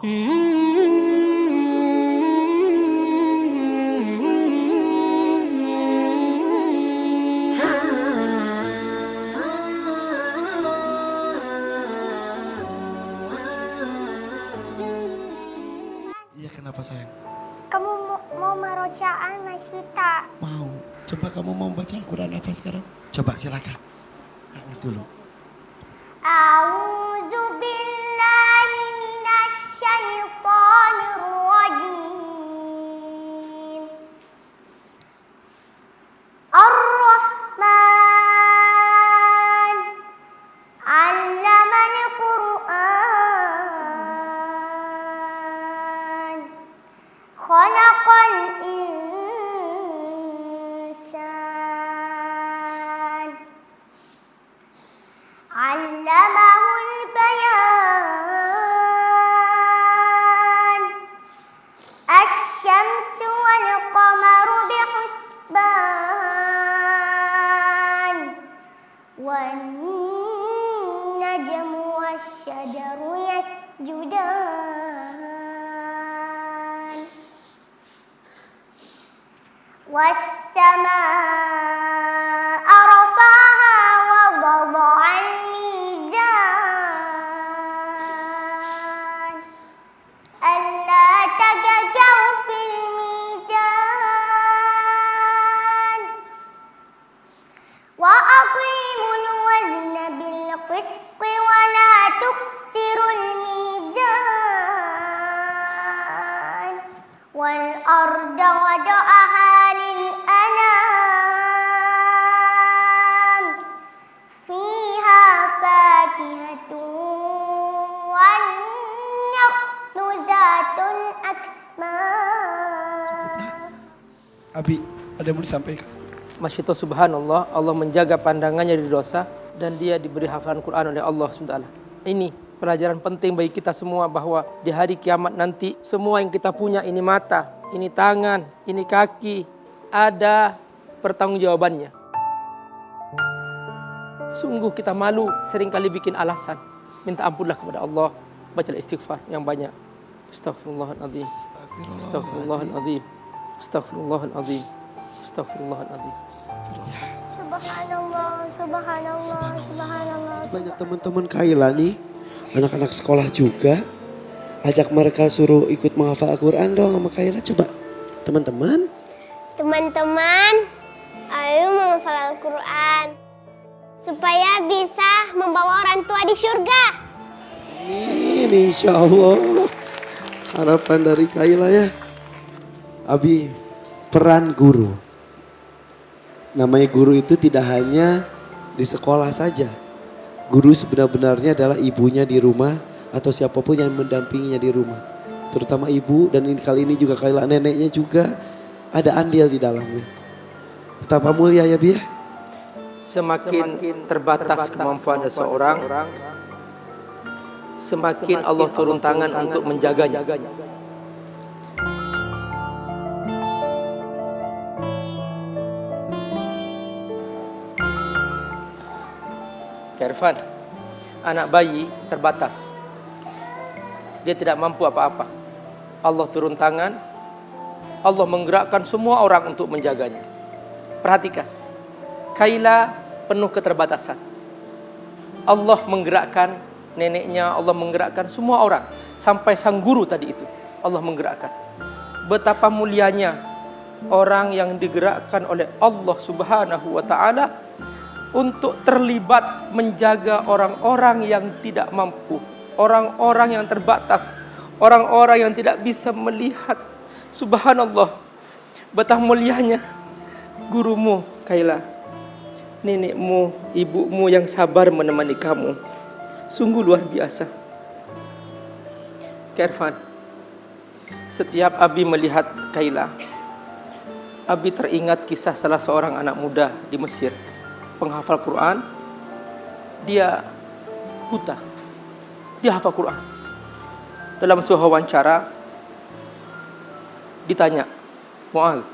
Iya, kenapa sayang? Kamu mau merojaan Mas Sita? Mau. Coba kamu mau baca Al-Quran apa sekarang? Coba silakan. Kamu dulu. A'udzu billahi minasyaitonir rajim. Ar-Rahman 'allamal Qur'an. Khalaqal insan. 'Allamahul bayan. Asy-syamsu wal qamaru bihusban. Wan najmu wasy-syajaru yasjudan. Was-samaa'a rafa'aha wa wada'al mizan. Alla taghaw fil mizan. Wa aqimul wazna bil qisti wa la tukhsirul mizan. Wal arda wada'aha lil anam. Fiha fakihatun wan nakhlu zatul akmam. Abi, ada yang mau disampaikan? Masya Allah, subhanallah, Allah menjaga pandangannya dari dosa dan dia diberi hafalan Quran oleh Allah SWT. Ini pelajaran penting bagi kita semua bahwa di hari kiamat nanti semua yang kita punya, ini mata, ini tangan, ini kaki, ada pertanggungjawabannya. Sungguh kita malu, seringkali bikin alasan. Minta ampunlah kepada Allah, bacalah istighfar yang banyak. Astaghfirullahaladzim, astaghfirullahaladzim, astaghfirullahaladzim, astaghfirullahaladzim. Subhanallah, subhanallah, subhanallah. Banyak teman-teman Kaila nih, anak-anak sekolah juga. Ajak mereka suruh ikut menghafal Al-Quran dong sama Kaila. Coba teman-teman. Teman-teman, ayo menghafal Al-Quran supaya bisa membawa orang tua di surga. Amin, insya Allah. Harapan dari Kaila ya. Abi, peran guru. Namanya guru itu tidak hanya di sekolah saja. Guru sebenar-benarnya adalah ibunya di rumah atau siapapun yang mendampinginya di rumah. Terutama ibu, dan kali ini juga Kaila neneknya juga ada andil di dalamnya. Betapa mulia ya Bi. Semakin terbatas kemampuan seseorang, semakin Allah turun tangan untuk menjaganya. Irfan, anak bayi terbatas. Dia tidak mampu apa-apa. Allah turun tangan, Allah menggerakkan semua orang untuk menjaganya. Perhatikan, Kaila penuh keterbatasan. Allah menggerakkan neneknya, Allah menggerakkan semua orang. Sampai sang guru tadi itu, Allah menggerakkan. Betapa mulianya orang yang digerakkan oleh Allah Subhanahu wa ta'ala untuk terlibat menjaga orang-orang yang tidak mampu, orang-orang yang terbatas, orang-orang yang tidak bisa melihat. Subhanallah, betapa mulianya gurumu Kaila, nenekmu, ibumu yang sabar menemani kamu. Sungguh luar biasa. Irfan, setiap Abi melihat Kaila, Abi teringat kisah salah seorang anak muda di Mesir, penghafal Quran. Dia buta, dia hafal Quran. Dalam sebuah wawancara ditanya, Muaz,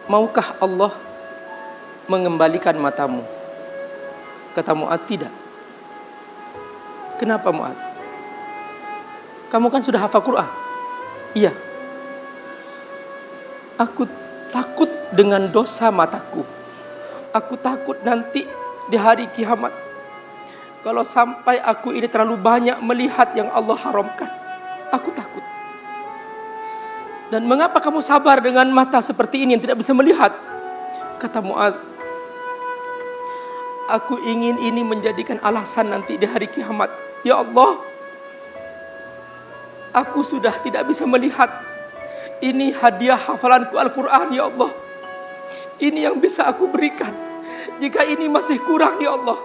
maukah Allah mengembalikan matamu? Kata Muaz, tidak. Kenapa Muaz? Kamu kan sudah hafal Quran. Iya. Aku takut dengan dosa mataku. Aku takut nanti di hari kiamat, kalau sampai aku ini terlalu banyak melihat yang Allah haramkan. Aku takut. Dan mengapa kamu sabar dengan mata seperti ini yang tidak bisa melihat? Kata Muaz, aku ingin ini menjadikan alasan nanti di hari kiamat. Ya Allah, aku sudah tidak bisa melihat. Ini hadiah hafalanku Al-Quran, ya Allah. Ini yang bisa aku berikan. Jika ini masih kurang, ya Allah,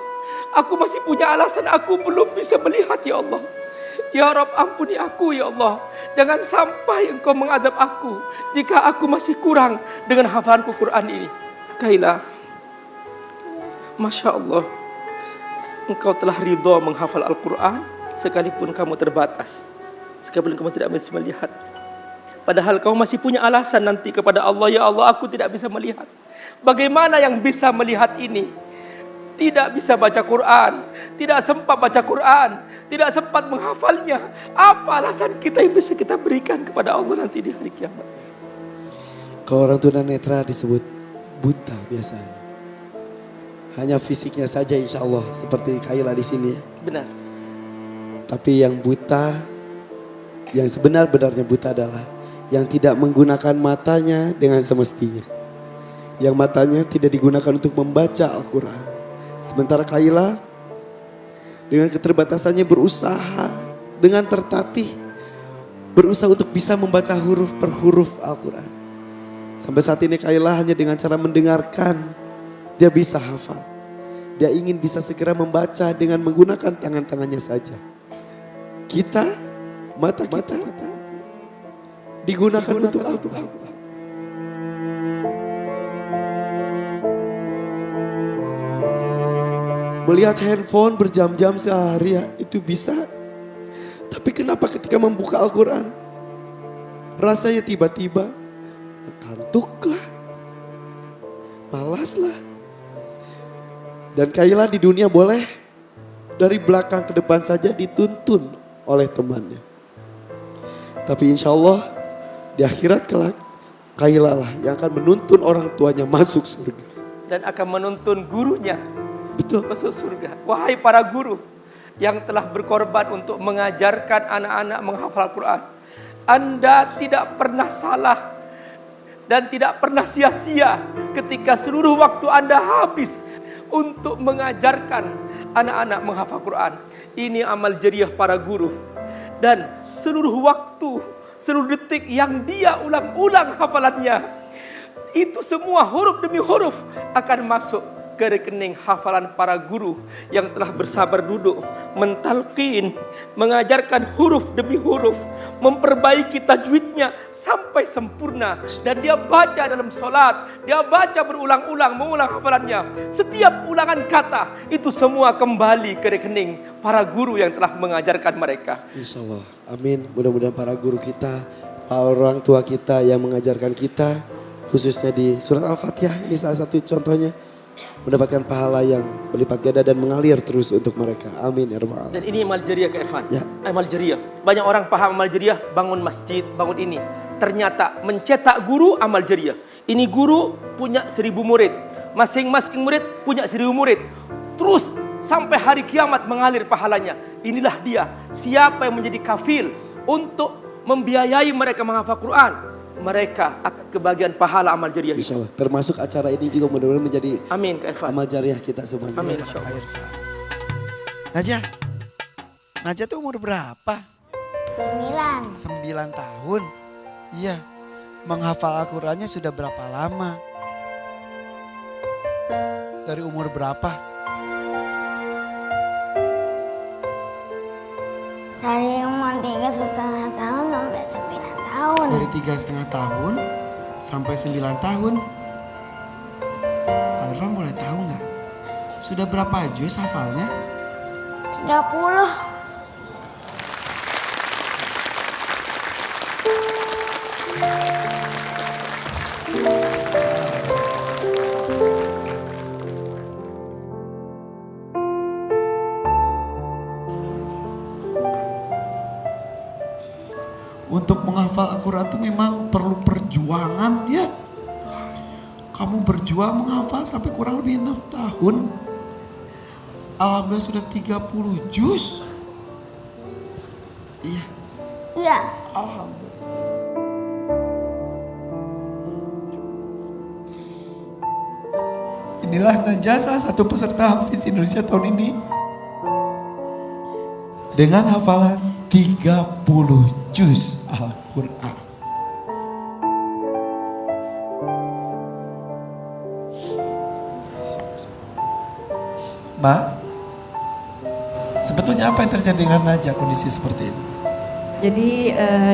aku masih punya alasan aku belum bisa melihat, ya Allah. Ya Rabb, ampuni aku, ya Allah. Jangan sampai Engkau mengadab aku jika aku masih kurang dengan hafalanku Quran ini. Kailah, Masya Allah, Engkau telah ridha menghafal Al-Quran sekalipun kamu terbatas, sekalipun kamu tidak bisa melihat. Padahal kamu masih punya alasan nanti kepada Allah, ya Allah, aku tidak bisa melihat. Bagaimana yang bisa melihat ini? Tidak bisa baca Quran, tidak sempat baca Quran, tidak sempat menghafalnya. Apa alasan kita yang bisa kita berikan kepada Allah nanti di hari kiamat? Kalau orang tunanetra disebut buta biasanya. Hanya fisiknya saja insya Allah seperti Kaila di sini. Benar. Tapi yang buta, yang sebenar-benarnya buta adalah yang tidak menggunakan matanya dengan semestinya. Yang matanya tidak digunakan untuk membaca Al-Quran. Sementara Kaila dengan keterbatasannya berusaha dengan tertatih, berusaha untuk bisa membaca huruf per huruf Al-Quran. Sampai saat ini Kaila hanya dengan cara mendengarkan, dia bisa hafal. Dia ingin bisa segera membaca dengan menggunakan tangan-tangannya saja. Kita, mata kita digunakan untuk apa? Melihat handphone berjam-jam sehari ya, itu bisa. Tapi kenapa ketika membuka Al-Quran, rasanya tiba-tiba kantuklah, malaslah. Dan Kaila di dunia boleh dari belakang ke depan saja dituntun oleh temannya. Tapi insya Allah di akhirat kelak, Kaila lah yang akan menuntun orang tuanya masuk surga. Dan akan menuntun gurunya Betul. masuk surga. Wahai para guru yang telah berkorban untuk mengajarkan anak-anak menghafal Quran, Anda tidak pernah salah dan tidak pernah sia-sia ketika seluruh waktu Anda habis untuk mengajarkan anak-anak menghafal Quran. Ini amal jariah para guru. Dan seluruh waktu, seluruh detik yang dia ulang-ulang hafalannya, itu semua huruf demi huruf akan masuk ke rekening hafalan para guru yang telah bersabar duduk, mentalqin, mengajarkan huruf demi huruf, memperbaiki tajwidnya sampai sempurna. Dan dia baca dalam solat, dia baca berulang-ulang, mengulang hafalannya. Setiap ulangan kata, itu semua kembali ke rekening para guru yang telah mengajarkan mereka. Insya Allah, amin. Mudah-mudahan para guru kita, para orang tua kita yang mengajarkan kita, khususnya di surat Al-Fatihah, ini salah satu contohnya, mendapatkan pahala yang berlipat ganda dan mengalir terus untuk mereka. Amin ya rabbal alamin. Dan ini amal jariah ke Irfan. Ya. Amal jariah. Banyak orang paham amal jariah, bangun masjid, bangun ini. Ternyata mencetak guru amal jariah. Ini guru punya 1000 murid. Masing-masing murid punya 1000 murid. Terus sampai hari kiamat mengalir pahalanya. Inilah dia. Siapa yang menjadi kafil untuk membiayai mereka menghafal Quran, mereka akan kebagian pahala amal jariah itu. Insya Allah. Termasuk acara ini juga mudah-mudahan menjadi Amin Kak Irfan. amal jariah kita semuanya. Amin insya Allah. Najah, Najah tuh umur berapa? 9. 9 tahun. Iya, menghafal Al-Qurannya sudah berapa lama? Dari umur berapa? Dari umur 3,5 tahun sampai 9 tahun. Dari 3,5 tahun sampai 9 tahun. Kalian boleh tahu nggak? Sudah berapa juz hafalnya? 30. Untuk menghafal Al-Quran itu memang perlu perjuangan ya. Kamu berjuang menghafal sampai kurang lebih 6 tahun. Alhamdulillah sudah 30 juz. Iya. Iya. Alhamdulillah. Inilah Najah, salah satu peserta Hafiz Indonesia tahun ini. Dengan hafalan 30 juz Al-Quran. Ma, sebetulnya apa yang terjadi dengan Najah kondisi seperti ini? Jadi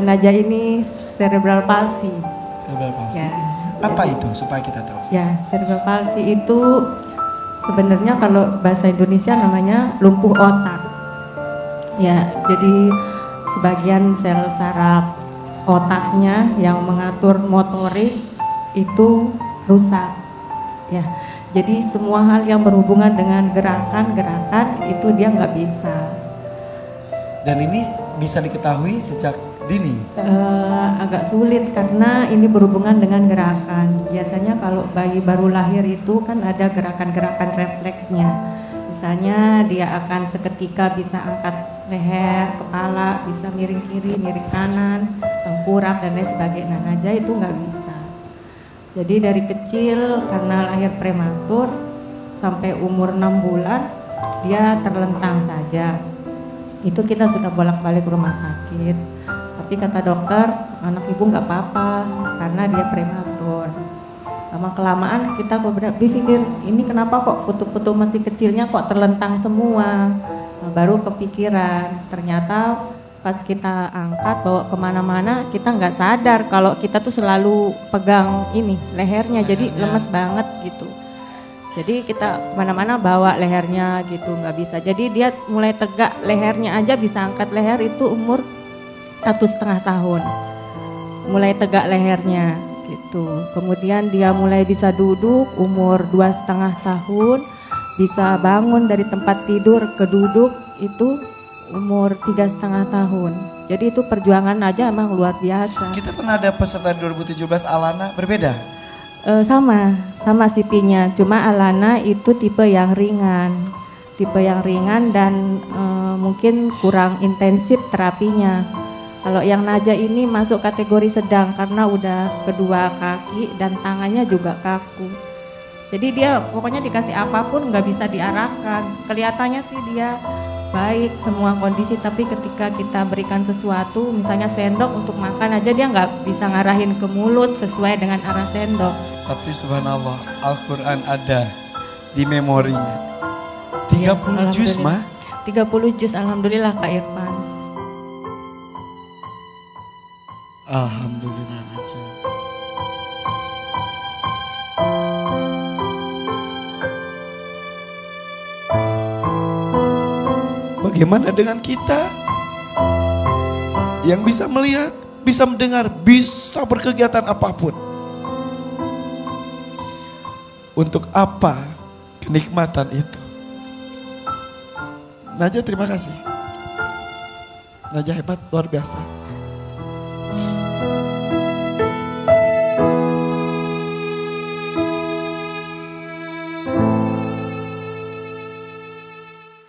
Najah ini cerebral palsy. Cerebral palsy. Ya, Apa itu supaya kita tahu? ya, cerebral palsy itu sebenarnya kalau bahasa Indonesia namanya lumpuh otak. Ya, jadi sebagian sel saraf otaknya yang mengatur motorik itu rusak. Ya, jadi semua hal yang berhubungan dengan gerakan-gerakan itu dia nggak bisa. Dan ini bisa diketahui sejak dini. Agak sulit karena ini berhubungan dengan gerakan. Biasanya kalau bayi baru lahir itu kan ada gerakan-gerakan refleksnya. Misalnya dia akan seketika bisa angkat leher, kepala, bisa miring kiri, miring kanan, tengkurap dan lain sebagainya. Nah, Najah itu nggak bisa. Jadi dari kecil karena lahir prematur sampai umur 6 bulan dia terlentang saja. Itu kita sudah bolak-balik rumah sakit. Tapi kata dokter, anak ibu nggak apa-apa karena dia prematur. Lama kelamaan kita berpikir, ini kenapa kok foto-foto masih kecilnya kok terlentang semua. Nah, baru kepikiran, ternyata pas kita angkat bawa kemana-mana kita nggak sadar kalau kita tuh selalu pegang ini lehernya, jadi lemes banget gitu. Jadi kita kemana-mana bawa lehernya gitu, nggak bisa. Jadi dia mulai tegak lehernya aja bisa angkat leher itu umur 1,5 tahun. Mulai tegak lehernya gitu. Kemudian dia mulai bisa duduk umur 2,5 tahun. Bisa bangun dari tempat tidur ke duduk itu umur 3,5 tahun. Jadi itu perjuangan aja emang luar biasa. Kita pernah ada peserta 2017 Alana, berbeda? Sama CP-nya, cuma Alana itu tipe yang ringan. Tipe yang ringan dan mungkin kurang intensif terapinya. Kalau yang Najah ini masuk kategori sedang karena udah kedua kaki dan tangannya juga kaku. Jadi dia pokoknya dikasih apapun nggak bisa diarahkan. Kelihatannya sih dia baik semua kondisi, tapi ketika kita berikan sesuatu, misalnya sendok untuk makan aja dia nggak bisa ngarahin ke mulut sesuai dengan arah sendok. Tapi subhanallah, Al-Quran ada di memorinya. 30 juz mah? 30 juz, alhamdulillah Kak Irfan. Alhamdulillah Najah. Bagaimana dengan kita yang bisa melihat, bisa mendengar, bisa berkegiatan apapun? Untuk apa kenikmatan itu? Najah terima kasih. Najah hebat, luar biasa.